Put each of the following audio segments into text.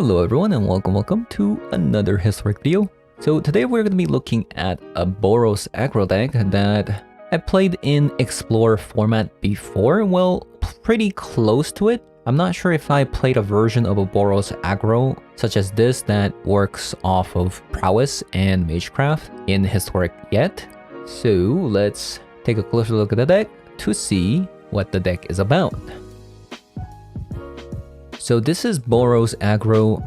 Hello everyone and welcome to another historic video. So today we're going to be looking at a Boros Aggro deck that I played in Explore format before, well, pretty close to it. I'm not sure if I played a version of a Boros Aggro such as this that works off of Prowesss and Magecraft in historic yet. So let's take a closer look at the deck to see what the deck is about. So this is Boros Aggro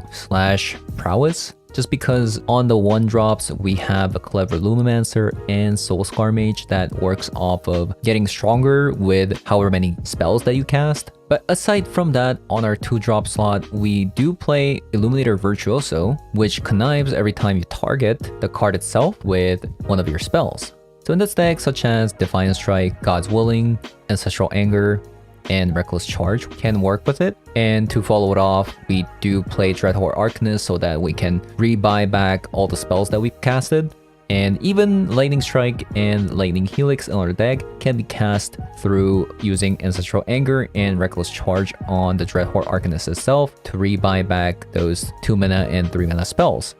/ Prowesss, just because on the 1-drops we have a Clever Lumimancer and Soulscar Mage that works off of getting stronger with however many spells that you cast. But aside from that, on our 2-drop slot, we do play Illuminator Virtuoso, which connives every time you target the card itself with one of your spells. So in this deck, such as Defiant Strike, God's Willing, Ancestral Anger, and Reckless Charge can work with it. And to follow it off, we do play Dreadhorde Arcanist so that we can rebuy back all the spells that we've casted. And even Lightning Strike and Lightning Helix in our deck can be cast through using Ancestral Anger and Reckless Charge on the Dreadhorde Arcanist itself to rebuy back those 2-mana and 3-mana spells.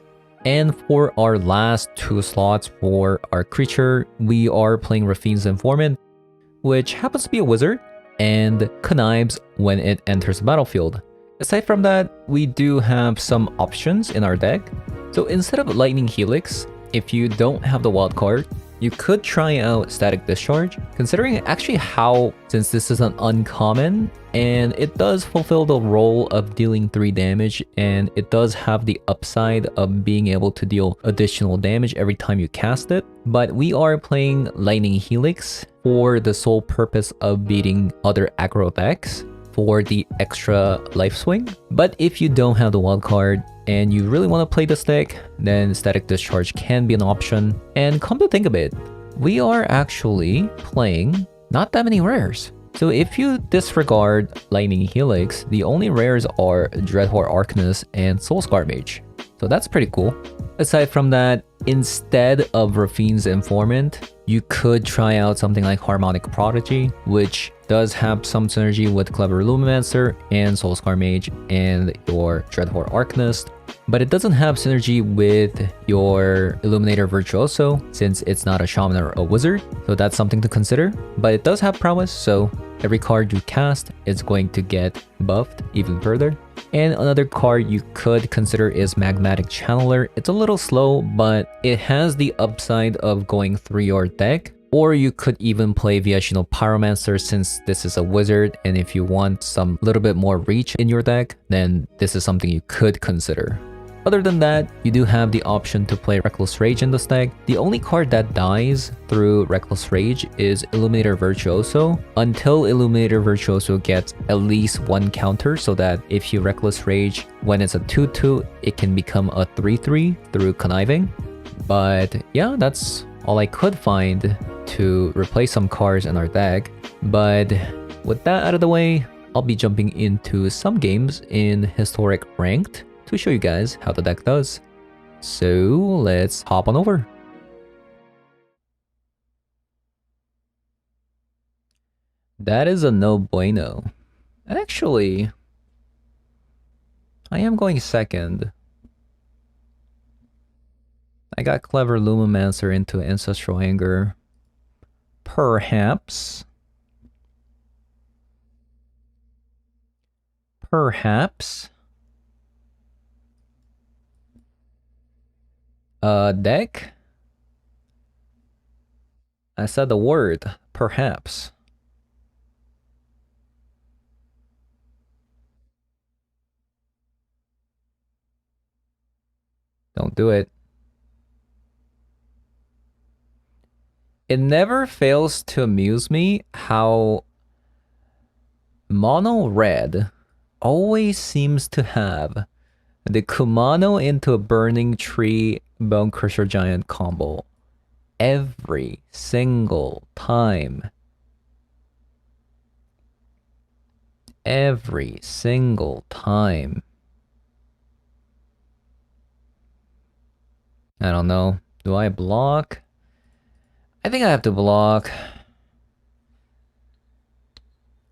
And for our last 2 slots for our creature, we are playing Raffine's Informant, which happens to be a wizard and connives when it enters the battlefield. Aside from that, we do have some options in our deck. So instead of Lightning Helix, if you don't have the wild card, you could try out Static Discharge, considering actually how, since this is an uncommon, and it does fulfill the role of dealing 3 damage, and it does have the upside of being able to deal additional damage every time you cast it. But we are playing Lightning Helix for the sole purpose of beating other aggro decks for the extra life swing. But if you don't have the wild card and you really want to play this deck, then Static Discharge can be an option. And come to think of it, we are actually playing not that many rares. So if you disregard Lightning Helix, the only rares are Dreadhorde Arcanist and Soulscar Mage. So that's pretty cool. Aside from that, instead of Raffine's Informant, you could try out something like Harmonic Prodigy, which does have some synergy with Clever Lumimancer and Soulscar Mage and your Dreadhorde Arcanist, but it doesn't have synergy with your Illuminator Virtuoso since it's not a shaman or a wizard, so that's something to consider. But it does have prowess, so every card you cast is going to get buffed even further. And another card you could consider is Magmatic Channeler. It's a little slow, but it has the upside of going through your deck. Or you could even play Viashino Pyromancer since this is a wizard, and if you want some little bit more reach in your deck, then this is something you could consider. Other than that, you do have the option to play Reckless Rage in this deck. The only card that dies through Reckless Rage is Illuminator Virtuoso until Illuminator Virtuoso gets at least 1 counter, so that if you Reckless Rage when it's a 2/2, it can become a 3/3 through conniving. But yeah, that's all I could find to replace some cards in our deck. But with that out of the way, I'll be jumping into some games in Historic Ranked to show you guys how the deck does. So let's hop on over. That is a no bueno. Actually, I am going second. I got Clever Lumimancer into Ancestral Anger. Perhaps. Deck? I said the word, perhaps. Don't do it. It never fails to amuse me how mono red always seems to have the Kumano into a Burning Tree Bone Crusher Giant combo every single time. Every single time. I don't know. Do I block? I think I have to block.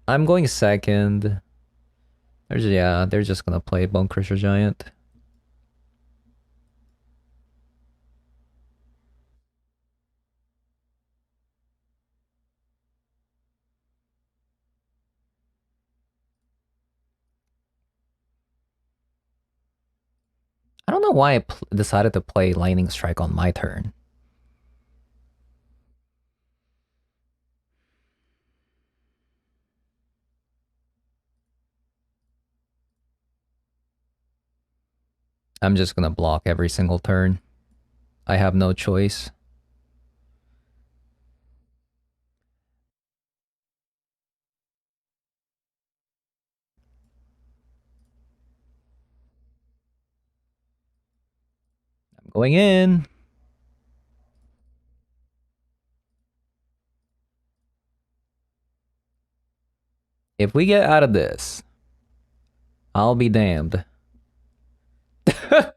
I'm going second. Yeah, they're just gonna play Bone Crusher Giant. I don't know why I decided to play Lightning Strike on my turn. I'm just gonna block every single turn. I have no choice. I'm going in. If we get out of this, I'll be damned.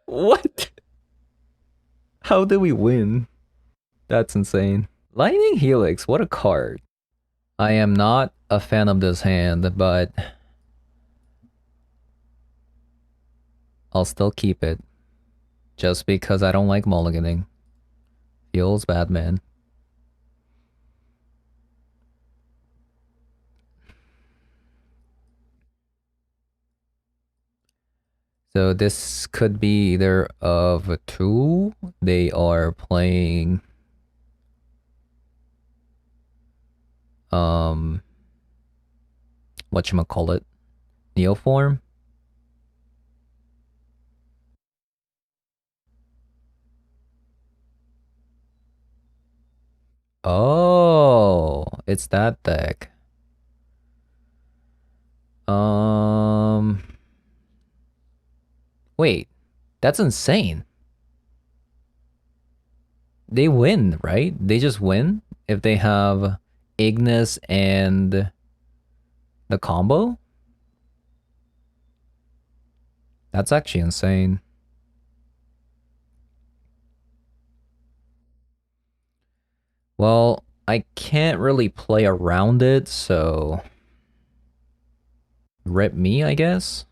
What? How did we win? That's insane. Lightning Helix, what a card. I am not a fan of this hand, but I'll still keep it. Just because I don't like mulliganing. Feels bad, man. So this could be either of two. They are playing whatchamacallit? Neoform? Oh, it's that deck. Wait, that's insane. They win, right? They just win if they have Ignis and the combo? That's actually insane. Well, I can't really play around it, so rip me, I guess.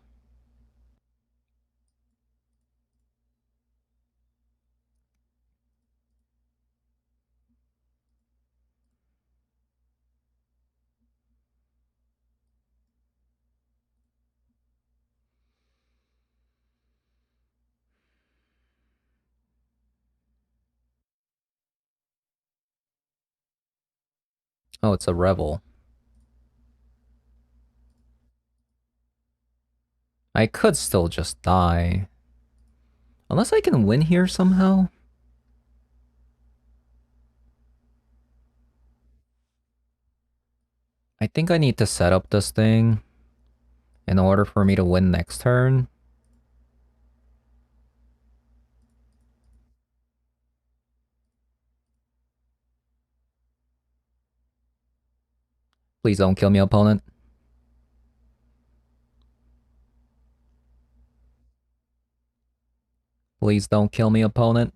Oh, it's a Revel. I could still just die. Unless I can win here somehow. I think I need to set up this thing in order for me to win next turn. Please don't kill me, opponent. Please don't kill me, opponent.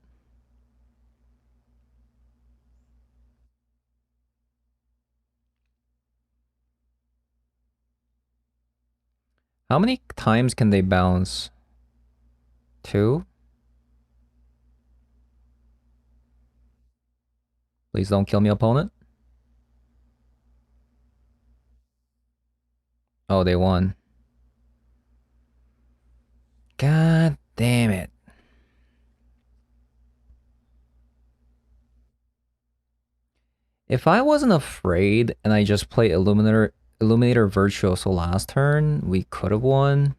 How many times can they bounce? 2? Please don't kill me, opponent. Oh, they won. God damn it. If I wasn't afraid and I just played Illuminator Virtuoso last turn, we could have won.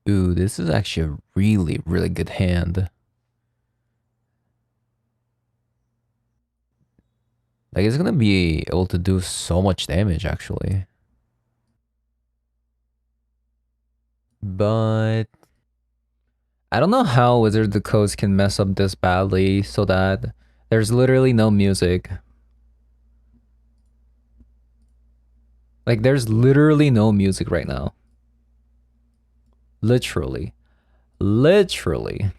Ooh, this is actually a really, really good hand. Like, it's gonna be able to do so much damage, actually. But I don't know how Wizard of the Coast can mess up this badly so that there's literally no music. Like, there's literally no music right now. Literally. Literally.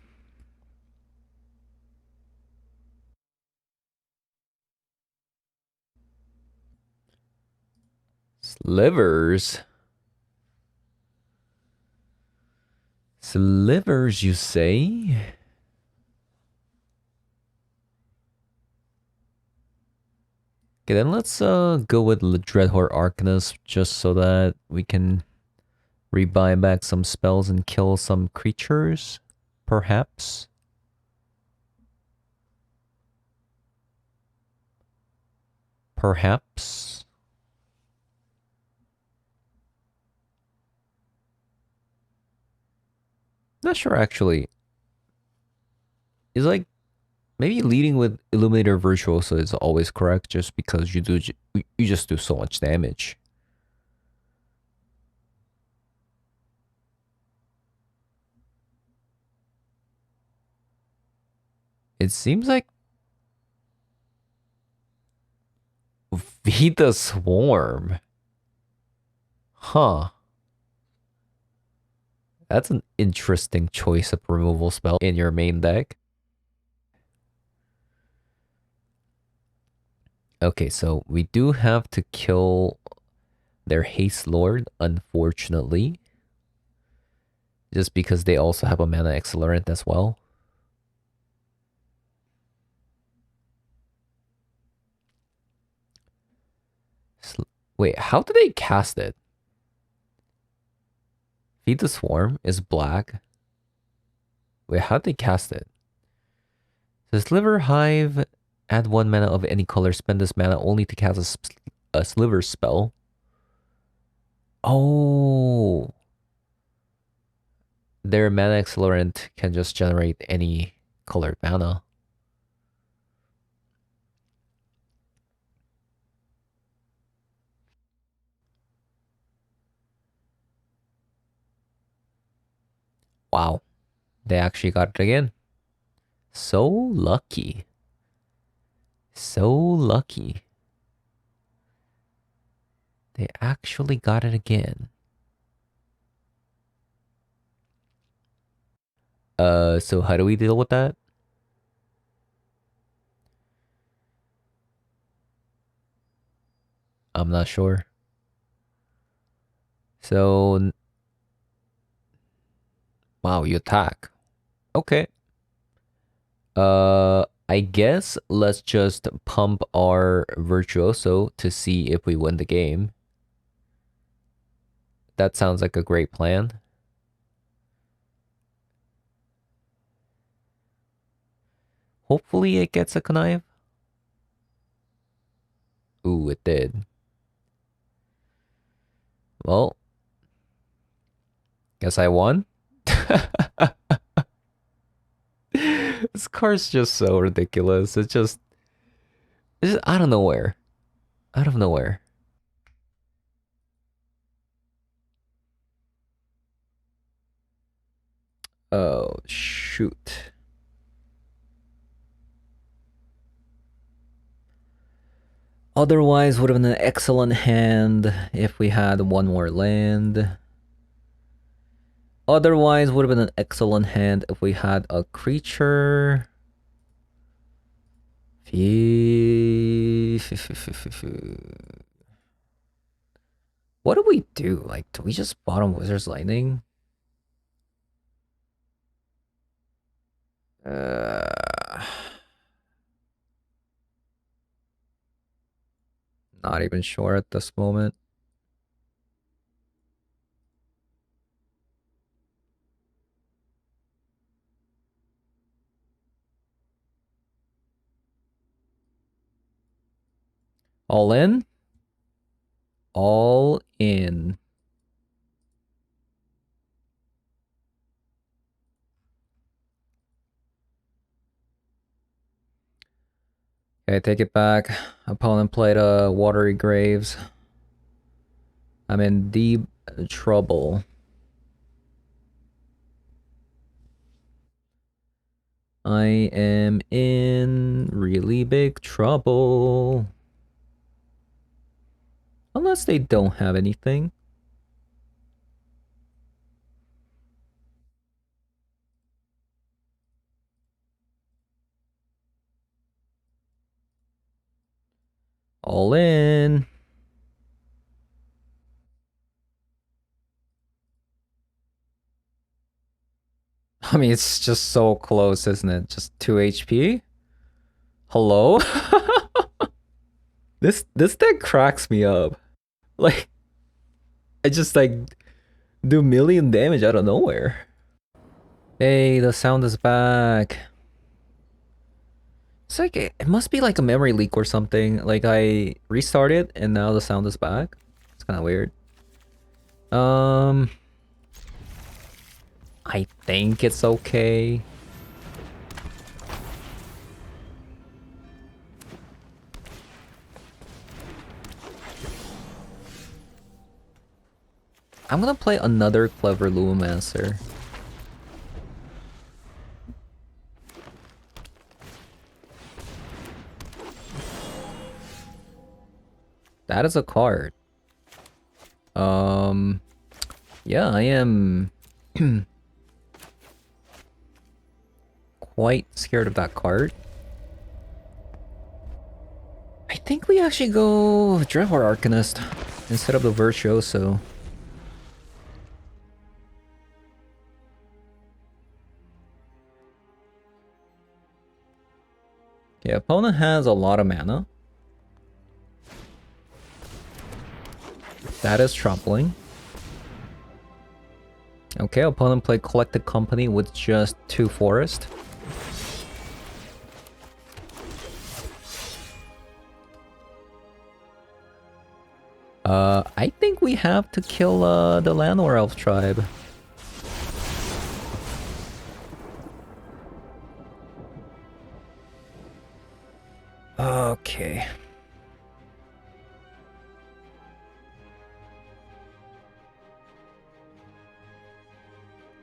Slivers. Slivers, you say? Okay, then let's go with Dreadhorde Arcanist just so that we can rebuy back some spells and kill some creatures, perhaps. Perhaps. Not sure actually. It's like maybe leading with Illuminator Virtuoso is always correct just because you just do so much damage. It seems like Feed the Swarm. Huh. That's an interesting choice of removal spell in your main deck. Okay, so we do have to kill their Haste Lord, unfortunately. Just because they also have a mana accelerant as well. Wait, how do they cast it? Feed the Swarm is black. Wait, how did they cast it? The Sliver Hive, add 1 mana of any color. Spend this mana only to cast a Sliver spell. Oh. Their mana accelerant can just generate any colored mana. Wow. They actually got it again. So lucky. So lucky. They actually got it again. So how do we deal with that? I'm not sure. So, wow, you attack. Okay. I guess let's just pump our Virtuoso to see if we win the game. That sounds like a great plan. Hopefully it gets a connive. Ooh, it did. Well, guess I won. This card's just so ridiculous. It's just out of nowhere. Out of nowhere. Oh, shoot. Otherwise, would have been an excellent hand if we had one more land. Otherwise, would have been an excellent hand if we had a creature. What do we do? Like, do we just bottom Wizard's Lightning? Not even sure at this moment. All in? All in. Okay, take it back. Opponent played a Watery Graves. I'm in deep trouble. I am in really big trouble. Unless they don't have anything. All in. I mean, it's just so close, isn't it? Just 2 HP? Hello? This deck cracks me up. Like, I just like do million damage out of nowhere. Hey, the sound is back. It's like, it must be like a memory leak or something. Like, I restarted and now the sound is back. It's kind of weird. I think it's okay. I'm gonna play another clever Lumimancer. That is a card. Yeah, I am quite scared of that card. I think we actually go Dreadhorde Arcanist instead of the Virtuoso. Yeah, opponent has a lot of mana. That is troubling. Okay, opponent played Collected Company with just 2 forest. I think we have to kill the Llanowar Elf tribe. Okay.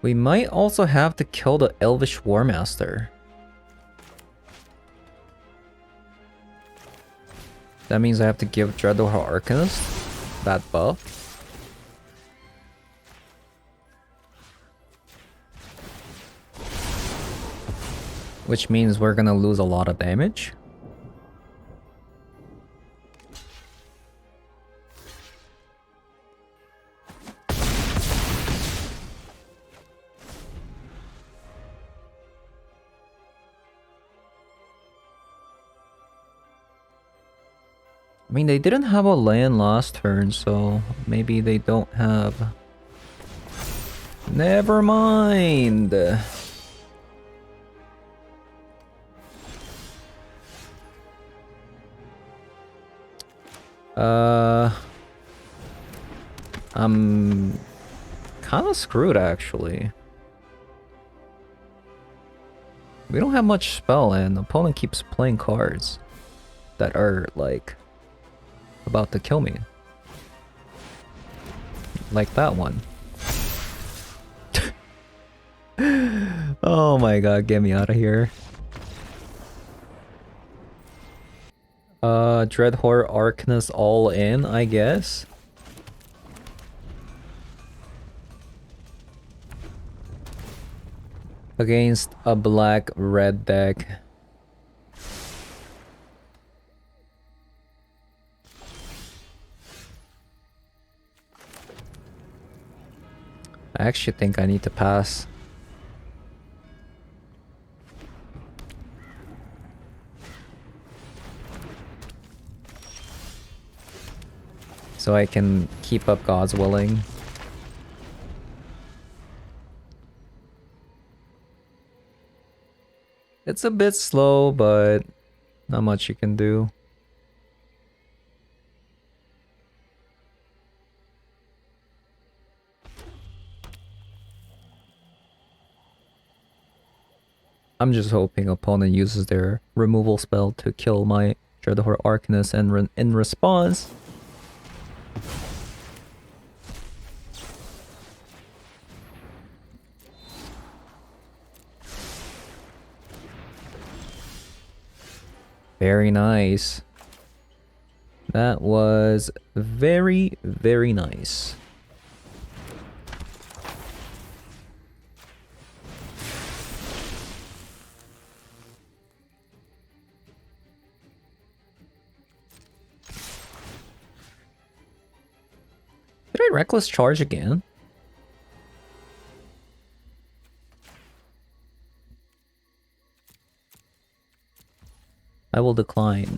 We might also have to kill the Elvish Warmaster. That means I have to give Dreadhorde Arcanist that buff. Which means we're gonna lose a lot of damage. I mean, they didn't have a land last turn, so maybe they don't have... Never mind! I'm kind of screwed, actually. We don't have much spell, and the opponent keeps playing cards that are, like, about to kill me. Like that one. Oh my god, get me out of here. Dreadhorde Arcanist all in, I guess. Against a black-red deck. I actually think I need to pass. So I can keep up God's willing. It's a bit slow, but not much you can do. I'm just hoping opponent uses their removal spell to kill my Dreadhorde Arcanist, and in response... Very nice. That was very, very nice. Did I reckless charge again? I will decline.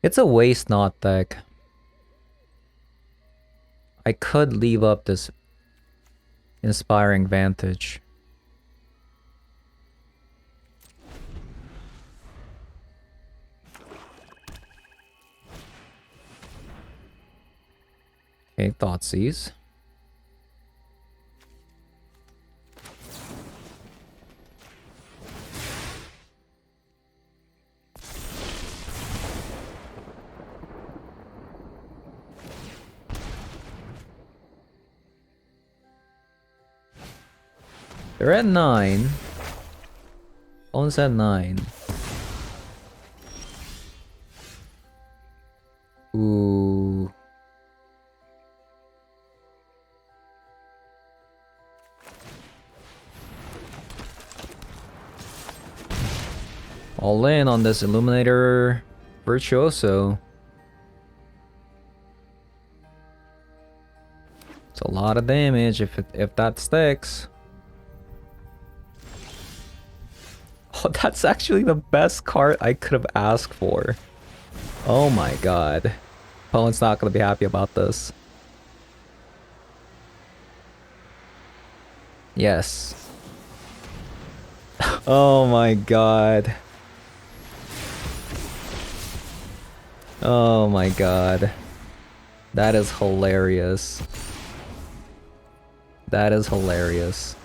It's a waste not deck. I could leave up this Inspiring Vantage. Okay, Thoughtseize. They're at 9. Opponent's at 9. Ooh. All in on this Illuminator Virtuoso. It's a lot of damage if that sticks. Oh, that's actually the best card I could have asked for. Oh my god. Opponent's not gonna be happy about this. Yes. Oh my god. Oh my god. That is hilarious. That is hilarious.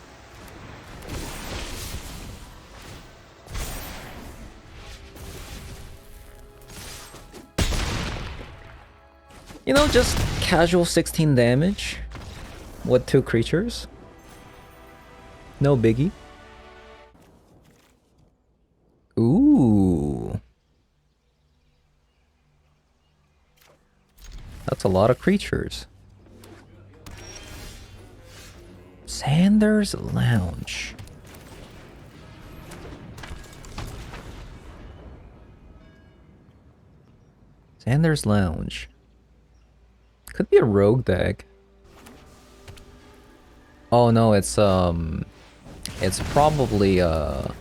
You know, just casual 16 damage with 2 creatures. No biggie. Ooh. That's a lot of creatures. Sanders Lounge. Sanders Lounge. Could be a rogue deck. Oh no, it's probably so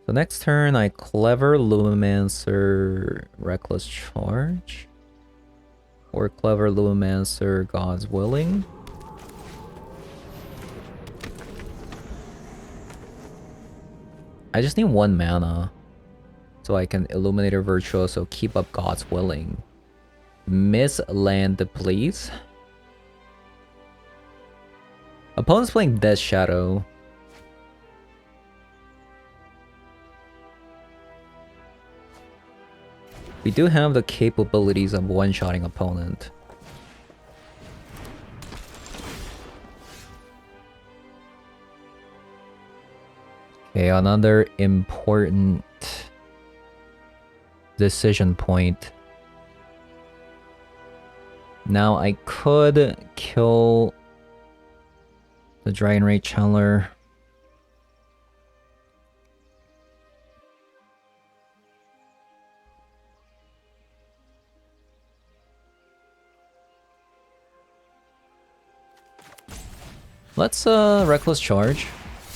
next turn I Clever Lumimancer Reckless Charge. Or Clever Lumimancer God's Willing. I just need 1 mana. So I can Illuminator Virtuoso, keep up God's Willing. Miss land, please. Opponent's playing Death Shadow. We do have the capabilities of one-shotting opponent. Okay, another important decision point. Now I could kill the Dragon Rage Channeler. Let's Reckless Charge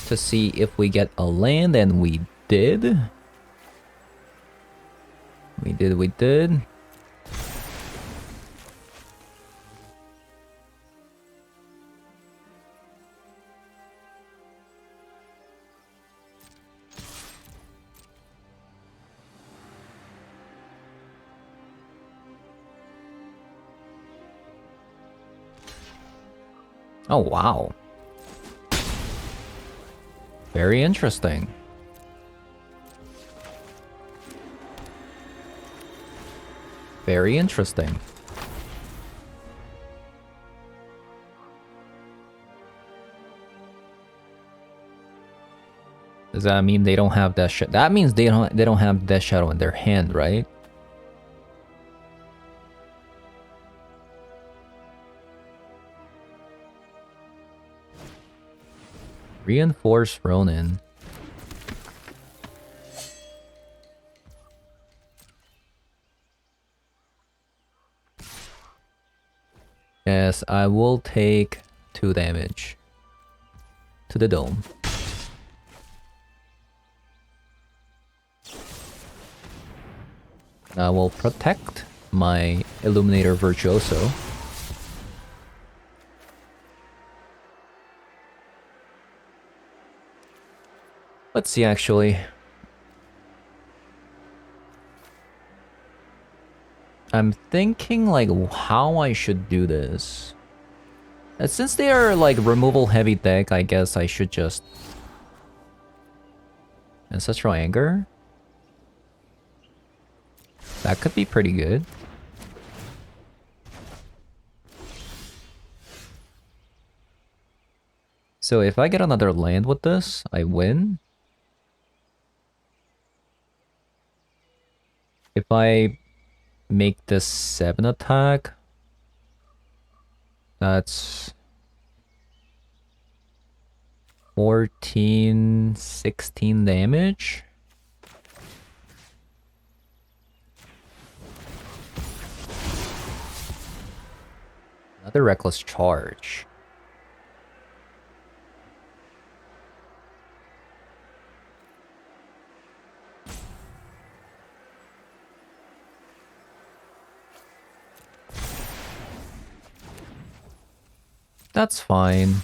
to see if we get a land, and we did. We did. Oh, wow. Very interesting. Very interesting. Does that mean they don't have Death Shadow? That means they don't have Death Shadow in their hand, right? Reinforced Ronin. Yes, I will take 2 damage to the dome. I will protect my Illuminator Virtuoso. Let's see actually. I'm thinking like how I should do this. Since they are like removal heavy deck, I guess I should just Ancestral Anger. That could be pretty good. So if I get another land with this, I win. If I make this 7 attack, that's 14, 16 damage. Another Reckless Charge. That's fine.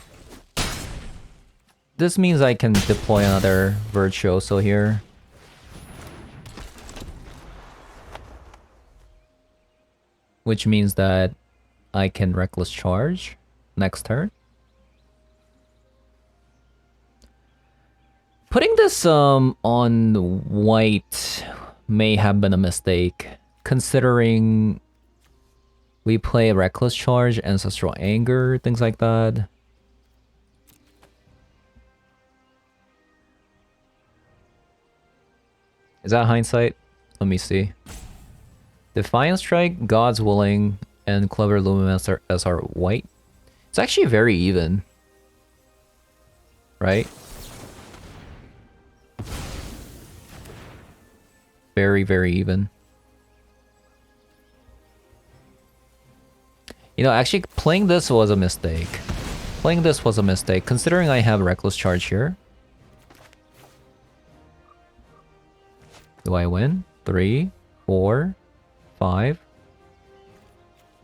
This means I can deploy another Virtuoso here. Which means that I can Reckless Charge next turn. Putting this on white may have been a mistake, considering we play Reckless Charge, Ancestral Anger, things like that. Is that hindsight? Let me see. Defiant Strike, God's Willing, and Clever Luminance as our white. It's actually very even. Right? Very, very even. You know, actually playing this was a mistake. Playing this was a mistake, considering I have Reckless Charge here. Do I win? 3, 4, 5,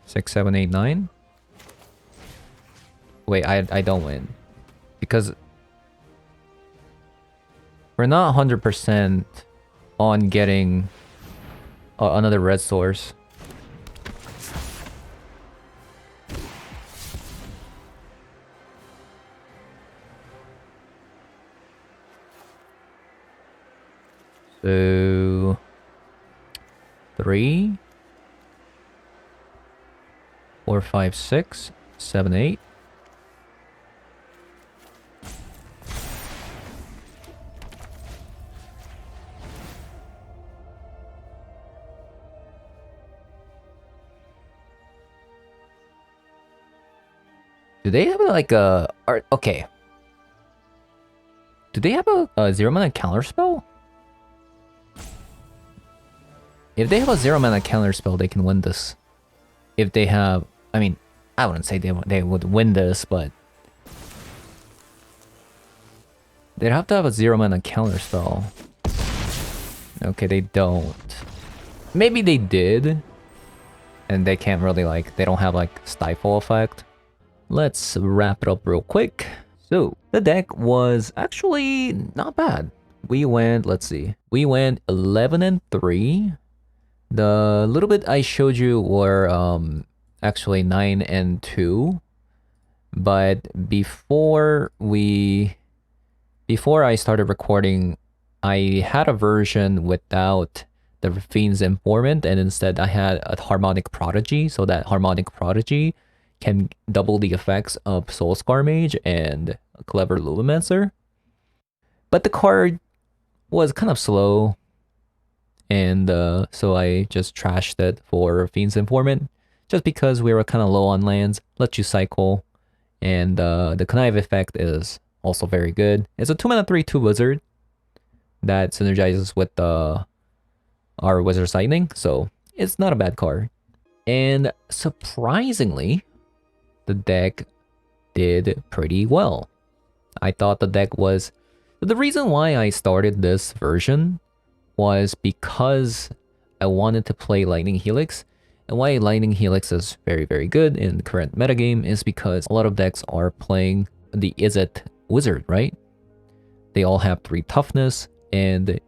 6, 7, 8, 9. Wait, I don't win. Because we're not 100% on getting another red source. So 3, 4, 5, 6, 7, 8. Do they have like a okay? Do they have a 0-mana counter spell? If they have a 0-mana counter spell, they can win this. If they have, I mean, I wouldn't say they would win this, but they'd have to have a 0-mana counter spell. Okay, they don't. Maybe they did, and they can't really like, they don't have like stifle effect. Let's wrap it up real quick. So the deck was actually not bad. We went, let's see, we went 11 and 3. The little bit I showed you were actually 9 and 2. But before I started recording, I had a version without the Fiend's Informant, and instead I had a Harmonic Prodigy, so that Harmonic Prodigy can double the effects of Soulscar Mage and Clever Lumimancer. But the card was kind of slow, and so I just trashed it for Fiend's Informant, just because we were kind of low on lands, let you cycle, and the Connive effect is also very good. It's a 2-mana 3/2 wizard that synergizes with our Wizard Sightning, so it's not a bad card. And surprisingly, the deck did pretty well. I thought the deck was... The reason why I started this version was because I wanted to play Lightning Helix. And why Lightning Helix is very, very good in the current metagame is because a lot of decks are playing the Izzet Wizard, right? They all have 3 toughness, and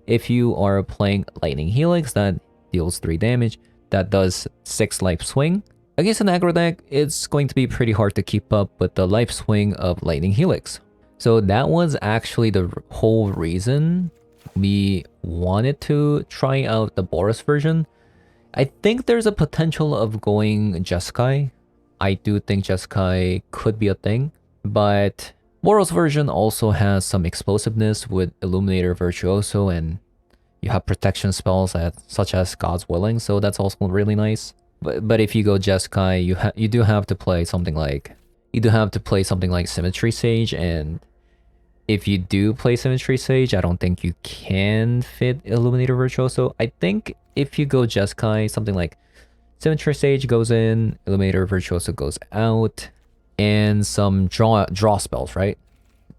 if you are playing Lightning Helix that deals 3 damage, that does 6 life swing. Against an aggro deck, it's going to be pretty hard to keep up with the life swing of Lightning Helix. So that was actually the whole reason we wanted to try out the Boros version. I think there's a potential of going Jeskai. I do think Jeskai could be a thing, but Boros version also has some explosiveness with Illuminator, Virtuoso, and you have protection spells such as God's Willing, so that's also really nice. But if you go Jeskai, you do have to play something like Symmetry Sage, and if you do play Symmetry Sage, I don't think you can fit Illuminator Virtuoso. I think if you go Jeskai, something like Symmetry Sage goes in, Illuminator Virtuoso goes out, and some draw spells, right?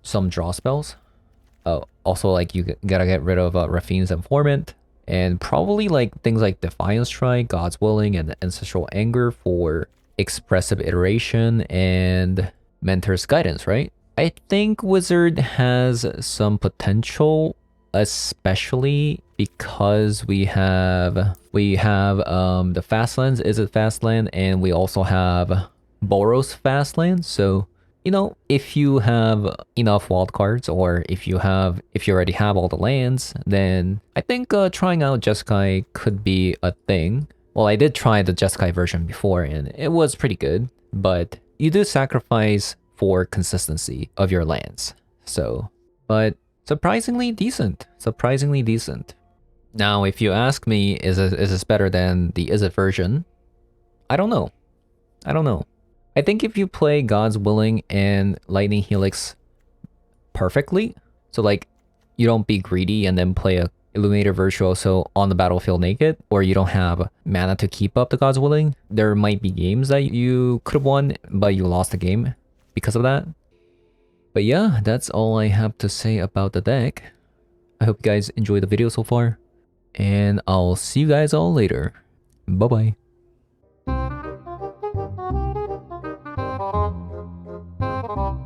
Some draw spells. Oh, also like you gotta get rid of Rafine's Informant, and probably like things like Defiance Strike, God's Willing, and Ancestral Anger for Expressive Iteration and Mentor's Guidance, right? I think Wizard has some potential, especially because we have the Fastlands, Izzet Fastland, and we also have Boros Fastland. So, you know, if you have enough wildcards, or if you already have all the lands, then I think trying out Jeskai could be a thing. Well, I did try the Jeskai version before, and it was pretty good, but you do sacrifice for consistency of your lands. So, but surprisingly decent. Surprisingly decent. Now, if you ask me, is this better than the Izzet version? I don't know. I don't know. I think if you play God's Willing and Lightning Helix perfectly, so like you don't be greedy and then play a Illuminator Virtuoso on the battlefield naked, or you don't have mana to keep up the God's Willing, there might be games that you could have won, but you lost the game because of that. But yeah, that's all I have to say about the deck. I hope you guys enjoyed the video so far, and I'll see you guys all later. Bye bye.